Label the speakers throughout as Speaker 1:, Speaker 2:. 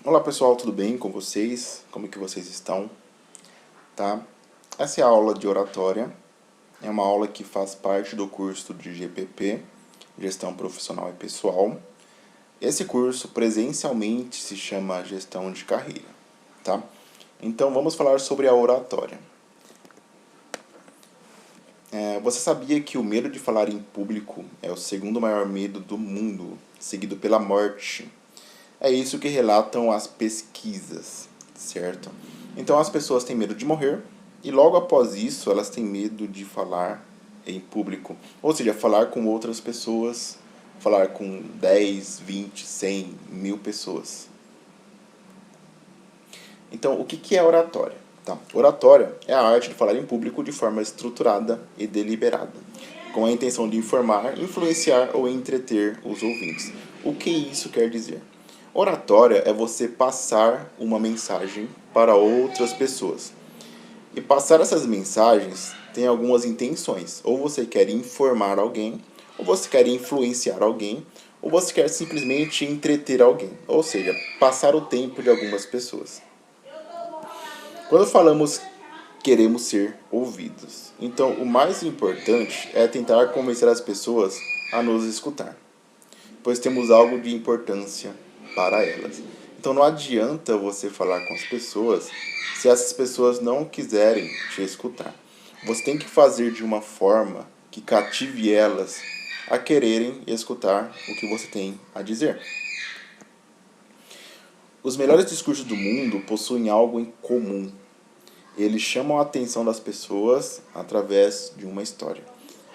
Speaker 1: Olá pessoal, tudo bem com vocês? Como que vocês estão? Tá? Essa é a aula de oratória. É uma aula que faz parte do curso de GPP, Gestão Profissional e Pessoal. Esse curso presencialmente se chama Gestão de Carreira, tá? Então vamos falar sobre a oratória. Você sabia que o medo de falar em público é o segundo maior medo do mundo, seguido pela morte? É isso que relatam as pesquisas, certo? Então as pessoas têm medo de morrer e logo após isso elas têm medo de falar em público. Ou seja, falar com outras pessoas, falar com 10, 20, 100, 1000 pessoas. Então o que é oratória? Tá? Oratória é a arte de falar em público de forma estruturada e deliberada, com a intenção de informar, influenciar ou entreter os ouvintes. O que isso quer dizer? Oratória é você passar uma mensagem para outras pessoas. E passar essas mensagens tem algumas intenções. Ou você quer informar alguém, ou você quer influenciar alguém, ou você quer simplesmente entreter alguém. Ou seja, passar o tempo de algumas pessoas. Quando falamos queremos ser ouvidos. Então, o mais importante é tentar convencer as pessoas a nos escutar, pois temos algo de importância para elas. Então não adianta você falar com as pessoas se essas pessoas não quiserem te escutar. Você tem que fazer de uma forma que cative elas a quererem escutar o que você tem a dizer. Os melhores discursos do mundo possuem algo em comum. Eles chamam a atenção das pessoas através de uma história.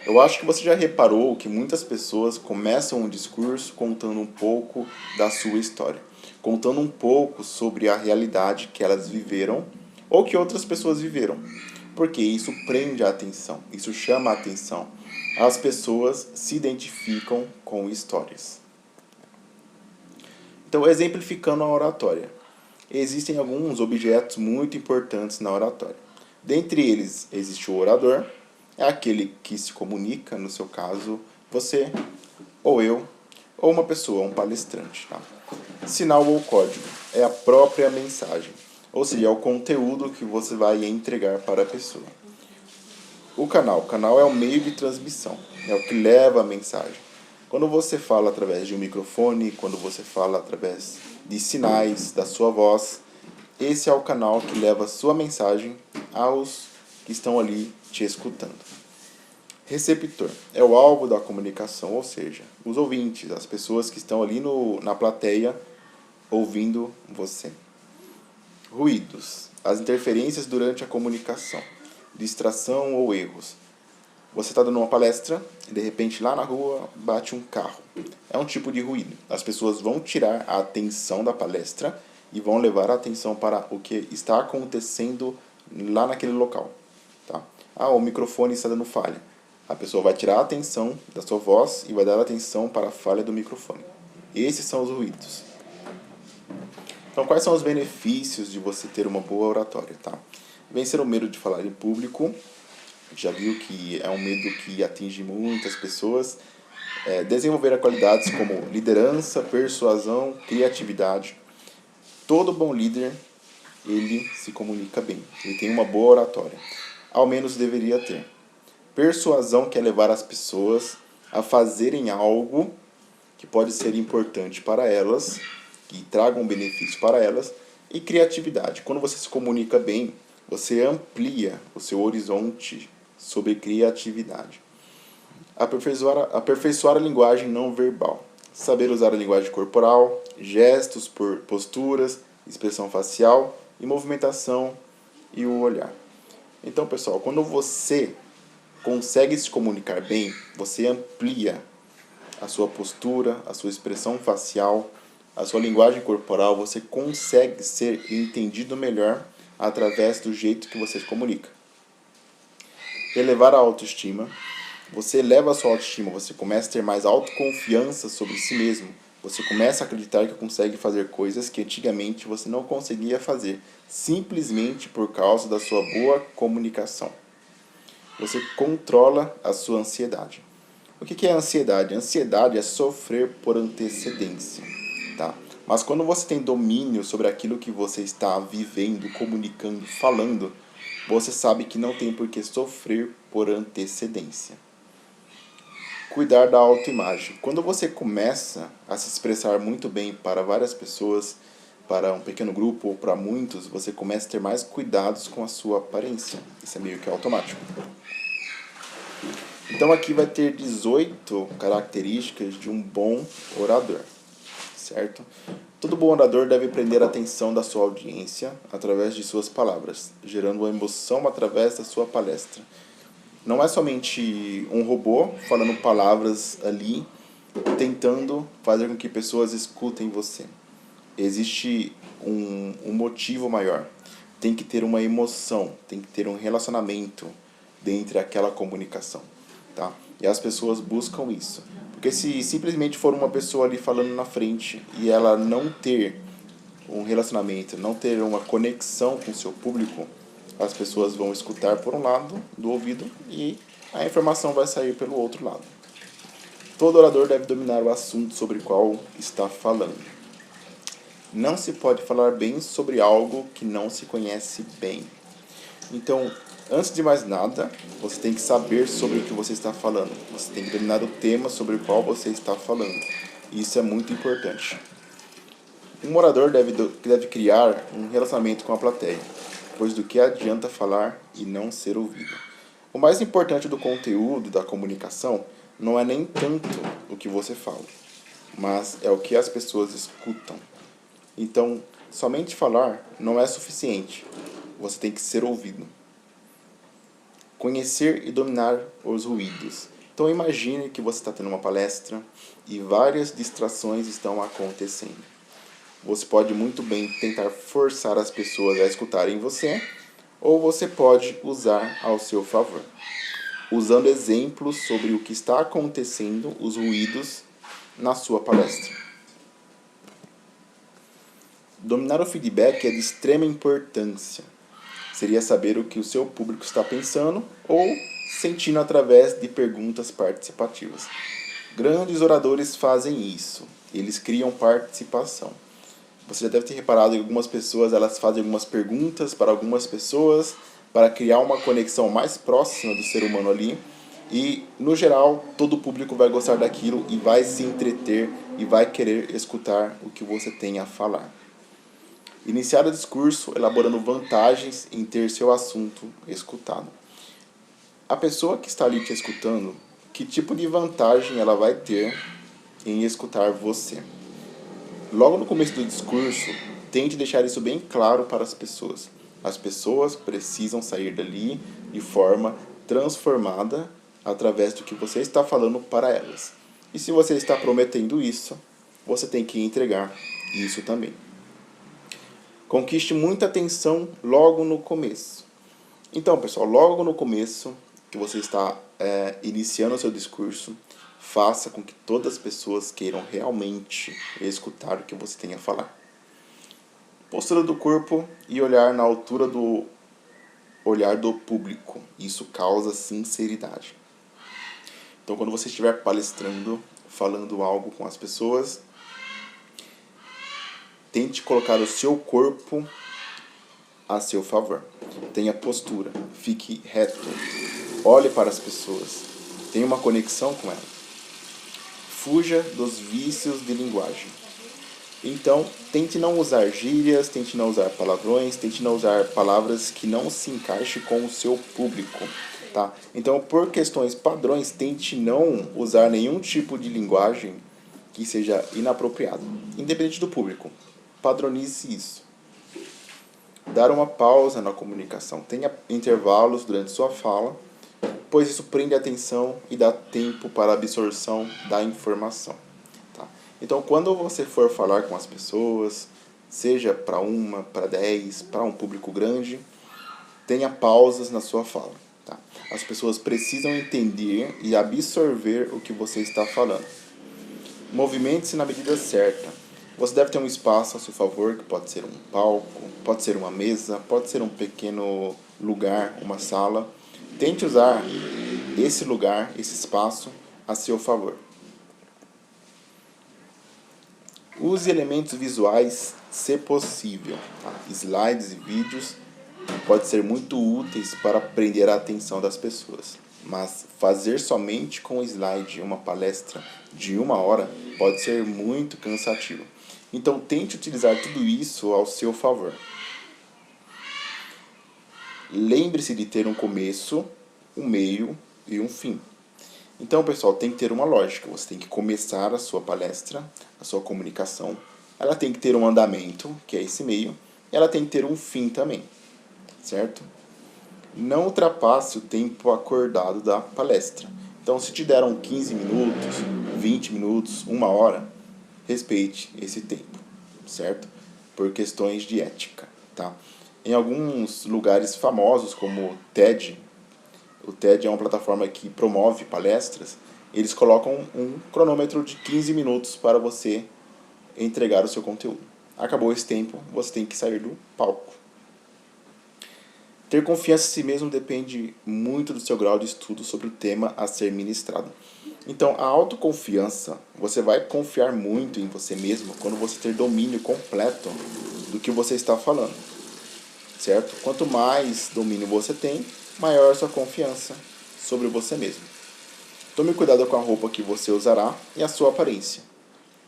Speaker 1: Eu acho que você já reparou que muitas pessoas começam um discurso contando um pouco da sua história, contando um pouco sobre a realidade que elas viveram ou que outras pessoas viveram, porque isso prende a atenção, isso chama a atenção. As pessoas se identificam com histórias. Então, exemplificando a oratória, existem alguns objetos muito importantes na oratória. Dentre eles, existe o orador, é aquele que se comunica, no seu caso, você, ou eu, ou uma pessoa, um palestrante. Tá? Sinal ou código é a própria mensagem, ou seja, é o conteúdo que você vai entregar para a pessoa. O canal é o meio de transmissão, é o que leva a mensagem. Quando você fala através de um microfone, quando você fala através de sinais da sua voz, esse é o canal que leva a sua mensagem aos que estão ali te escutando. Receptor é o alvo da comunicação, ou seja, os ouvintes, as pessoas que estão ali na plateia ouvindo você. Ruídos, as interferências durante a comunicação, distração ou erros. Você está dando uma palestra e de repente lá na rua bate um carro. É um tipo de ruído. As pessoas vão tirar a atenção da palestra e vão levar a atenção para o que está acontecendo lá naquele local. Tá? O microfone está dando falha. A pessoa vai tirar a atenção da sua voz e vai dar atenção para a falha do microfone. Esses são os ruídos. Então, quais são os benefícios de você ter uma boa oratória? Tá? Vencer o medo de falar em público. Já viu que é um medo que atinge muitas pessoas. Desenvolver qualidades como liderança, persuasão, criatividade. Todo bom líder, ele se comunica bem. Ele tem uma boa oratória. Ao menos deveria ter. Persuasão quer levar as pessoas a fazerem algo que pode ser importante para elas, que traga um benefício para elas. E criatividade. Quando você se comunica bem, você amplia o seu horizonte sobre criatividade. Aperfeiçoar a linguagem não verbal. Saber usar a linguagem corporal, gestos, posturas, expressão facial e movimentação e o olhar. Então, pessoal, quando você consegue se comunicar bem, você amplia a sua postura, a sua expressão facial, a sua linguagem corporal, você consegue ser entendido melhor através do jeito que você se comunica. Elevar a autoestima. Você eleva a sua autoestima, você começa a ter mais autoconfiança sobre si mesmo. Você começa a acreditar que consegue fazer coisas que antigamente você não conseguia fazer, simplesmente por causa da sua boa comunicação. Você controla a sua ansiedade. O que é a ansiedade? A ansiedade é sofrer por antecedência. Tá? Mas quando você tem domínio sobre aquilo que você está vivendo, comunicando, falando, você sabe que não tem por que sofrer por antecedência. Cuidar da autoimagem. Quando você começa a se expressar muito bem para várias pessoas, para um pequeno grupo ou para muitos, você começa a ter mais cuidados com a sua aparência. Isso é meio que automático. Então aqui vai ter 18 características de um bom orador, certo? Todo bom orador deve prender a atenção da sua audiência através de suas palavras, gerando uma emoção através da sua palestra. Não é somente um robô falando palavras ali, tentando fazer com que pessoas escutem você. Existe um motivo maior. Tem que ter uma emoção, tem que ter um relacionamento dentro daquela comunicação. Tá? E as pessoas buscam isso. Porque se simplesmente for uma pessoa ali falando na frente e ela não ter um relacionamento, não ter uma conexão com o seu público, as pessoas vão escutar por um lado do ouvido e a informação vai sair pelo outro lado. Todo orador deve dominar o assunto sobre o qual está falando. Não se pode falar bem sobre algo que não se conhece bem. Então, antes de mais nada, você tem que saber sobre o que você está falando. Você tem que dominar o tema sobre o qual você está falando. Isso é muito importante. Um orador deve criar um relacionamento com a plateia, pois do que adianta falar e não ser ouvido. O mais importante do conteúdo da comunicação não é nem tanto o que você fala, mas é o que as pessoas escutam. Então, somente falar não é suficiente. Você tem que ser ouvido. Conhecer e dominar os ruídos. Então, imagine que você está tendo uma palestra e várias distrações estão acontecendo. Você pode muito bem tentar forçar as pessoas a escutarem você, ou você pode usar ao seu favor, usando exemplos sobre o que está acontecendo, os ruídos, na sua palestra. Dominar o feedback é de extrema importância. Seria saber o que o seu público está pensando ou sentindo através de perguntas participativas. Grandes oradores fazem isso. Eles criam participação. Você já deve ter reparado que algumas pessoas elas fazem algumas perguntas para algumas pessoas para criar uma conexão mais próxima do ser humano ali. E, no geral, todo o público vai gostar daquilo e vai se entreter e vai querer escutar o que você tem a falar. Iniciar o discurso elaborando vantagens em ter seu assunto escutado. A pessoa que está ali te escutando, que tipo de vantagem ela vai ter em escutar você? Logo no começo do discurso, tente deixar isso bem claro para as pessoas. As pessoas precisam sair dali de forma transformada através do que você está falando para elas. E se você está prometendo isso, você tem que entregar isso também. Conquiste muita atenção logo no começo. Então, pessoal, logo no começo que você está iniciando o seu discurso, faça com que todas as pessoas queiram realmente escutar o que você tem a falar. Postura do corpo e olhar na altura do olhar do público. Isso causa sinceridade. Então, quando você estiver palestrando, falando algo com as pessoas, tente colocar o seu corpo a seu favor. Tenha postura, fique reto, olhe para as pessoas, tenha uma conexão com elas. Fuja dos vícios de linguagem. Então, tente não usar gírias, tente não usar palavrões, tente não usar palavras que não se encaixem com o seu público. Tá? Então, por questões padrões, tente não usar nenhum tipo de linguagem que seja inapropriado, independente do público. Padronize isso. Dar uma pausa na comunicação. Tenha intervalos durante sua fala, pois isso prende a atenção e dá tempo para a absorção da informação. Tá? Então, quando você for falar com as pessoas, seja para uma, para 10, para um público grande, tenha pausas na sua fala. Tá? As pessoas precisam entender e absorver o que você está falando. Movimente-se na medida certa. Você deve ter um espaço a seu favor, que pode ser um palco, pode ser uma mesa, pode ser um pequeno lugar, uma sala. Tente usar esse lugar, esse espaço, a seu favor. Use elementos visuais, se possível. Tá? Slides e vídeos podem ser muito úteis para prender a atenção das pessoas. Mas fazer somente com slide uma palestra de 1 hora pode ser muito cansativo. Então tente utilizar tudo isso ao seu favor. Lembre-se de ter um começo, um meio e um fim. Então, pessoal, tem que ter uma lógica. Você tem que começar a sua palestra, a sua comunicação. Ela tem que ter um andamento, que é esse meio. E ela tem que ter um fim também, certo? Não ultrapasse o tempo acordado da palestra. Então, se te deram 15 minutos, 20 minutos, 1 hora, respeite esse tempo, certo? Por questões de ética, tá? Em alguns lugares famosos, como o TED é uma plataforma que promove palestras, eles colocam um cronômetro de 15 minutos para você entregar o seu conteúdo. Acabou esse tempo, você tem que sair do palco. Ter confiança em si mesmo depende muito do seu grau de estudo sobre o tema a ser ministrado. Então, a autoconfiança, você vai confiar muito em você mesmo quando você ter domínio completo do que você está falando, certo? Quanto mais domínio você tem, maior a sua confiança sobre você mesmo. Tome cuidado com a roupa que você usará e a sua aparência.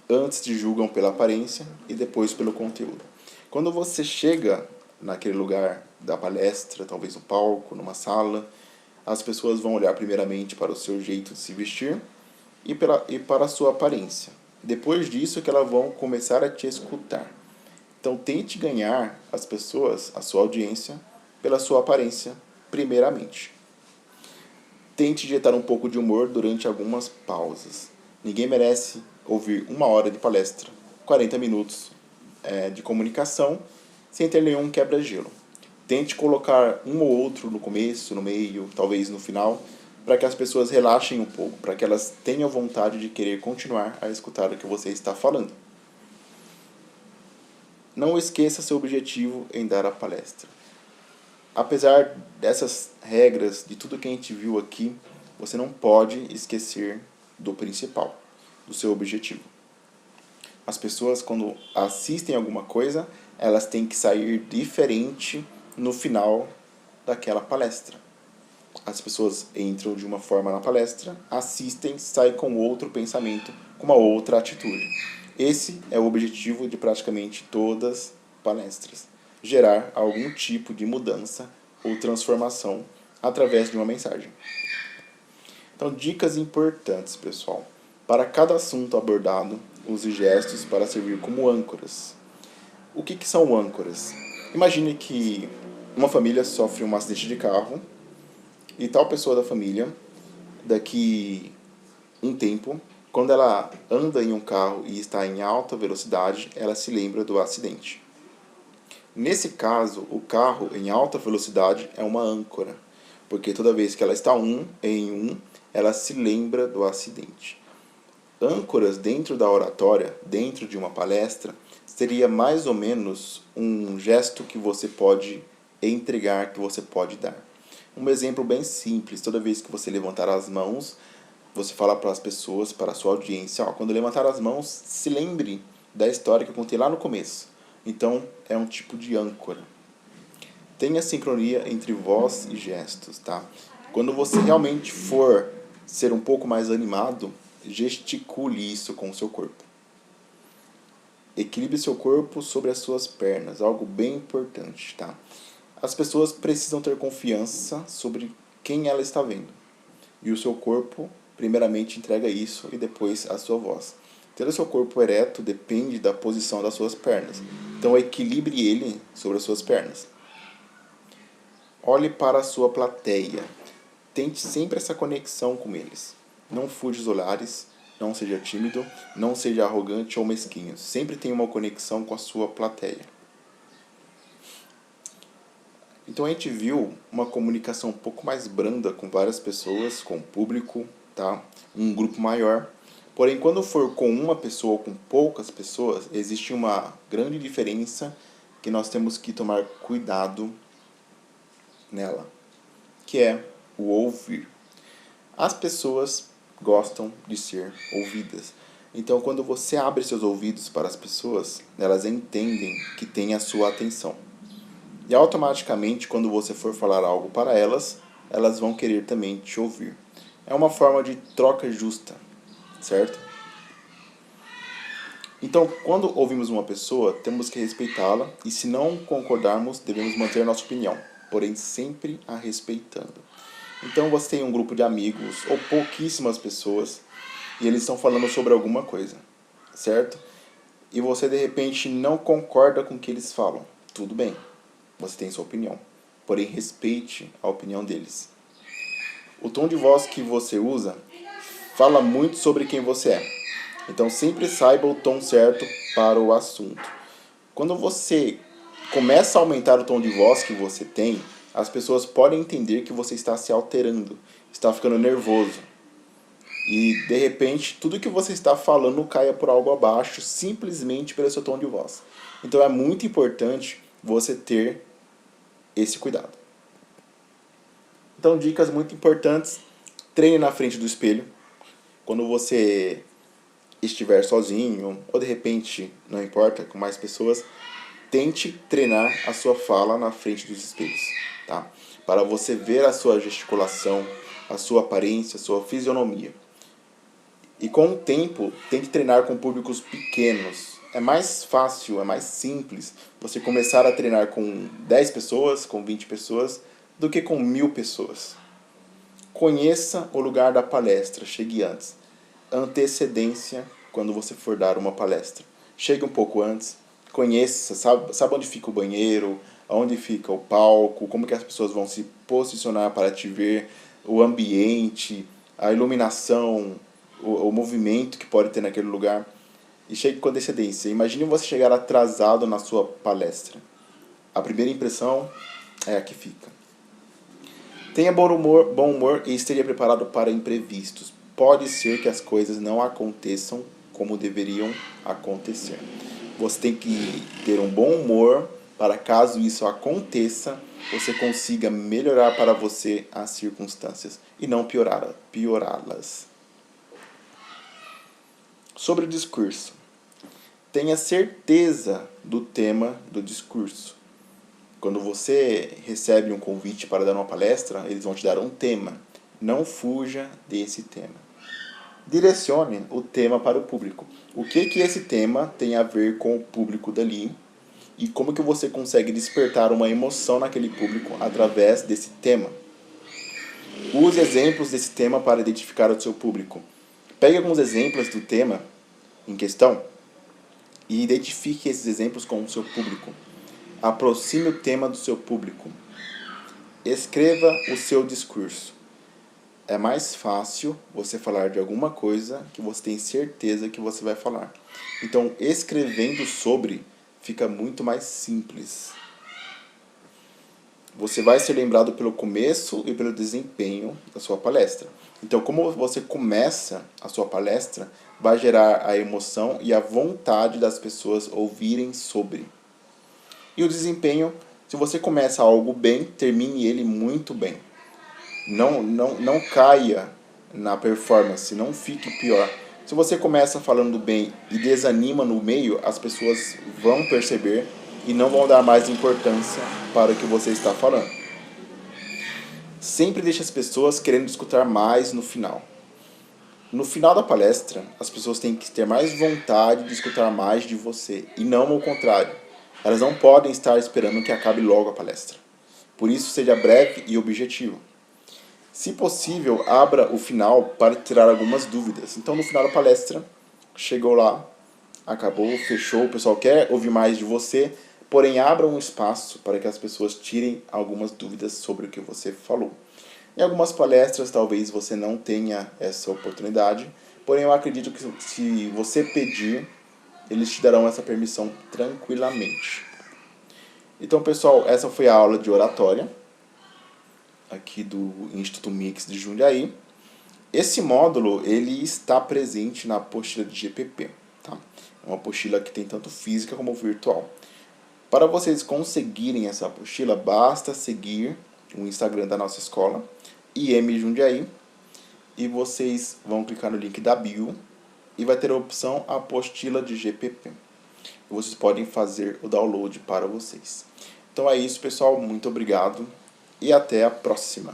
Speaker 1: Antes te julgam pela aparência e depois pelo conteúdo. Quando você chega naquele lugar da palestra, talvez no palco, numa sala, as pessoas vão olhar primeiramente para o seu jeito de se vestir e para a sua aparência. Depois disso que elas vão começar a te escutar. Então tente ganhar as pessoas, a sua audiência, pela sua aparência primeiramente. Tente injetar um pouco de humor durante algumas pausas. Ninguém merece ouvir 1 hora de palestra, 40 minutos de comunicação, sem ter nenhum quebra-gelo. Tente colocar um ou outro no começo, no meio, talvez no final, para que as pessoas relaxem um pouco, para que elas tenham vontade de querer continuar a escutar o que você está falando. Não esqueça seu objetivo em dar a palestra. Apesar dessas regras, de tudo que a gente viu aqui, você não pode esquecer do principal, do seu objetivo. As pessoas, quando assistem alguma coisa, elas têm que sair diferente no final daquela palestra. As pessoas entram de uma forma na palestra, assistem, saem com outro pensamento, com uma outra atitude. Esse é o objetivo de praticamente todas as palestras. Gerar algum tipo de mudança ou transformação através de uma mensagem. Então, dicas importantes, pessoal. Para cada assunto abordado, use gestos para servir como âncoras. O que são âncoras? Imagine que uma família sofre um acidente de carro e tal pessoa da família, daqui um tempo, quando ela anda em um carro e está em alta velocidade, ela se lembra do acidente. Nesse caso, o carro em alta velocidade é uma âncora, porque toda vez que ela está ela se lembra do acidente. Âncoras dentro da oratória, dentro de uma palestra, seria mais ou menos um gesto que você pode entregar, que você pode dar. Um exemplo bem simples, toda vez que você levantar as mãos, você fala para as pessoas, para a sua audiência, quando levantar as mãos, se lembre da história que eu contei lá no começo. Então, é um tipo de âncora. Tenha sincronia entre voz e gestos, tá? Quando você realmente for ser um pouco mais animado, gesticule isso com o seu corpo. Equilibre seu corpo sobre as suas pernas, algo bem importante, tá? As pessoas precisam ter confiança sobre quem ela está vendo. E o seu corpo, primeiramente, entrega isso e depois a sua voz. Ter o seu corpo ereto depende da posição das suas pernas. Então, equilibre ele sobre as suas pernas. Olhe para a sua plateia. Tente sempre essa conexão com eles. Não fuja os olhares, não seja tímido, não seja arrogante ou mesquinho. Sempre tenha uma conexão com a sua plateia. Então a gente viu uma comunicação um pouco mais branda com várias pessoas, com o público, tá? Um grupo maior. Porém, quando for com uma pessoa ou com poucas pessoas, existe uma grande diferença que nós temos que tomar cuidado nela, que é o ouvir. As pessoas gostam de ser ouvidas. Então, quando você abre seus ouvidos para as pessoas, elas entendem que tem a sua atenção. E automaticamente, quando você for falar algo para elas, elas vão querer também te ouvir. É uma forma de troca justa, certo? Então, quando ouvimos uma pessoa, temos que respeitá-la e, se não concordarmos, devemos manter nossa opinião, porém sempre a respeitando. Então, você tem um grupo de amigos ou pouquíssimas pessoas e eles estão falando sobre alguma coisa, certo? E você de repente não concorda com o que eles falam. Tudo bem, você tem sua opinião, porém respeite a opinião deles. O tom de voz que você usa fala muito sobre quem você é. Então sempre saiba o tom certo para o assunto. Quando você começa a aumentar o tom de voz que você tem, as pessoas podem entender que você está se alterando, está ficando nervoso. E de repente tudo que você está falando caia por algo abaixo, simplesmente pelo seu tom de voz. Então é muito importante você ter esse cuidado. Então, dicas muito importantes: treine na frente do espelho. Quando você estiver sozinho, ou de repente, não importa, com mais pessoas, tente treinar a sua fala na frente dos espelhos, tá? Para você ver a sua gesticulação, a sua aparência, a sua fisionomia. E com o tempo, tente treinar com públicos pequenos. É mais fácil, é mais simples você começar a treinar com 10 pessoas, com 20 pessoas, do que com 1000 pessoas. Conheça o lugar da palestra, chegue antes. Antecedência quando você for dar uma palestra. Chegue um pouco antes, conheça, sabe onde fica o banheiro, onde fica o palco, como que as pessoas vão se posicionar para te ver, o ambiente, a iluminação, o movimento que pode ter naquele lugar. E chegue com antecedência. Imagine você chegar atrasado na sua palestra. A primeira impressão é a que fica. Tenha bom humor e esteja preparado para imprevistos. Pode ser que as coisas não aconteçam como deveriam acontecer. Você tem que ter um bom humor para, caso isso aconteça, você consiga melhorar para você as circunstâncias e não piorá-las. Sobre o discurso. Tenha certeza do tema do discurso. Quando você recebe um convite para dar uma palestra, eles vão te dar um tema. Não fuja desse tema. Direcione o tema para o público. O que esse tema tem a ver com o público dali e como que você consegue despertar uma emoção naquele público através desse tema. Use exemplos desse tema para identificar o seu público. Pegue alguns exemplos do tema em questão e identifique esses exemplos com o seu público. Aproxime o tema do seu público. Escreva o seu discurso. É mais fácil você falar de alguma coisa que você tem certeza que você vai falar. Então, escrevendo sobre fica muito mais simples. Você vai ser lembrado pelo começo e pelo desempenho da sua palestra. Então, como você começa a sua palestra, vai gerar a emoção e a vontade das pessoas ouvirem sobre. E o desempenho, se você começa algo bem, termine ele muito bem. Não caia na performance, não fique pior. Se você começa falando bem e desanima no meio, as pessoas vão perceber e não vão dar mais importância para o que você está falando. Sempre deixe as pessoas querendo escutar mais no final. No final da palestra, as pessoas têm que ter mais vontade de escutar mais de você, e não o contrário. Elas não podem estar esperando que acabe logo a palestra. Por isso, seja breve e objetivo. Se possível, abra o final para tirar algumas dúvidas. Então, no final da palestra, chegou lá, acabou, fechou, o pessoal quer ouvir mais de você, porém abra um espaço para que as pessoas tirem algumas dúvidas sobre o que você falou. Em algumas palestras, talvez você não tenha essa oportunidade, porém eu acredito que se você pedir, eles te darão essa permissão tranquilamente. Então, pessoal, essa foi a aula de oratória aqui do Instituto Mix de Jundiaí. Esse módulo ele está presente na apostila de GPP. Tá? É uma apostila que tem tanto física como virtual. Para vocês conseguirem essa apostila, basta seguir o Instagram da nossa escola, IM Jundiaí, e vocês vão clicar no link da bio e vai ter a opção apostila de GPP. Vocês podem fazer o download para vocês. Então é isso, pessoal. Muito obrigado e até a próxima.